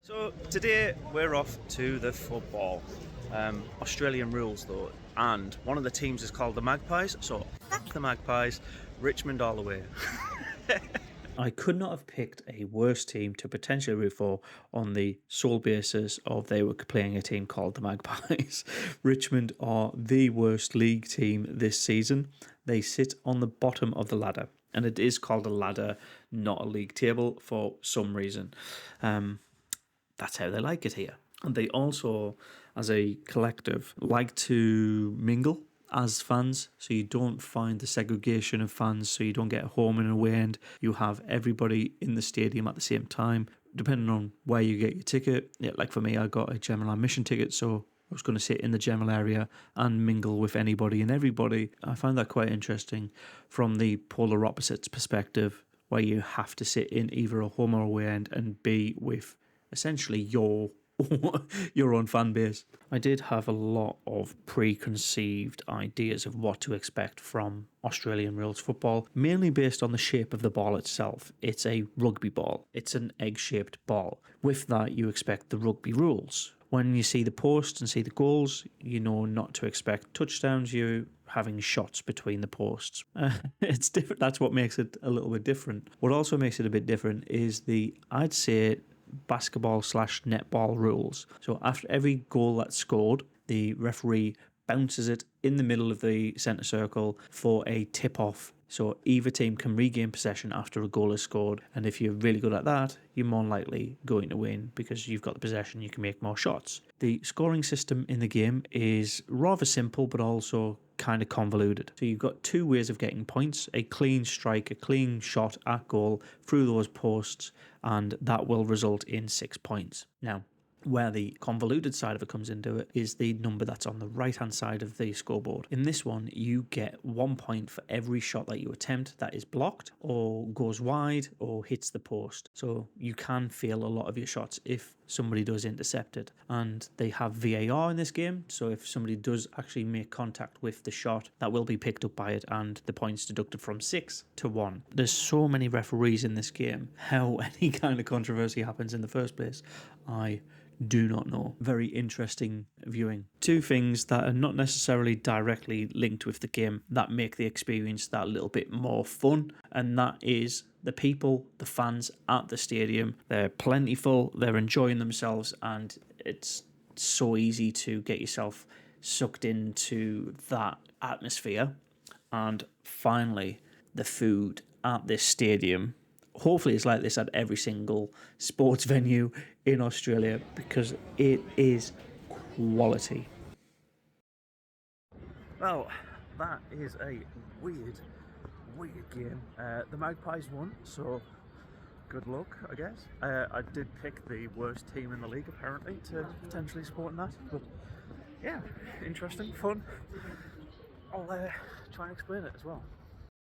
So today we're off to the football. Australian rules though, and one of the teams is called the Magpies, so fuck the Magpies, Richmond all the way. I could not have picked a worse team to potentially root for on the sole basis of they were playing a team called the Magpies. Richmond are the worst league team this season. They sit on the bottom of the ladder, and it is called a ladder, not a league table for some reason. That's how they like it here. And they also, as a collective, like to mingle as fans, so you don't find the segregation of fans, so you don't get a home and away end. You have everybody in the stadium at the same time, depending on where you get your ticket. Yeah, like for me, I got a general admission ticket, so I was going to sit in the general area and mingle with anybody and everybody. I found that quite interesting from the polar opposites perspective, where you have to sit in either a home or away end and be with essentially your own fan base. I did have a lot of preconceived ideas of what to expect from Australian rules football, mainly based on the shape of the ball itself. It's a rugby ball. It's an egg-shaped ball. With that, you expect the rugby rules. When you see the posts and see the goals, you know not to expect touchdowns. You're having shots between the posts. It's different. That's what makes it a little bit different. What also makes it a bit different is I'd say, basketball/netball rules. So after every goal that's scored, the referee bounces it in the middle of the centre circle for a tip-off. So either team can regain possession after a goal is scored, and if you're really good at that, you're more likely going to win because you've got the possession, you can make more shots. The scoring system in the game is rather simple, but also kind of convoluted. So you've got two ways of getting points: a clean strike, a clean shot at goal through those posts, and that will result in 6 points. Now, where the convoluted side of it comes into it is the number that's on the right-hand side of the scoreboard. In this one, you get 1 point for every shot that you attempt that is blocked or goes wide or hits the post. So you can fail a lot of your shots if somebody does intercept it. And they have VAR in this game, so if somebody does actually make contact with the shot, that will be picked up by it and the points deducted from 6 to 1. There's so many referees in this game. How any kind of controversy happens in the first place, I do not know. Very interesting viewing. Two things that are not necessarily directly linked with the game that make the experience that little bit more fun, and that is the people, the fans at the stadium. They're plentiful, they're enjoying themselves, and it's so easy to get yourself sucked into that atmosphere. And finally, the food at this stadium. Hopefully it's like this at every single sports venue in Australia because it is quality. Well, that is a weird game. The Magpies won, so good luck, I guess. I did pick the worst team in the league, apparently, to potentially support in that. But yeah, interesting, fun. I'll try and explain it as well.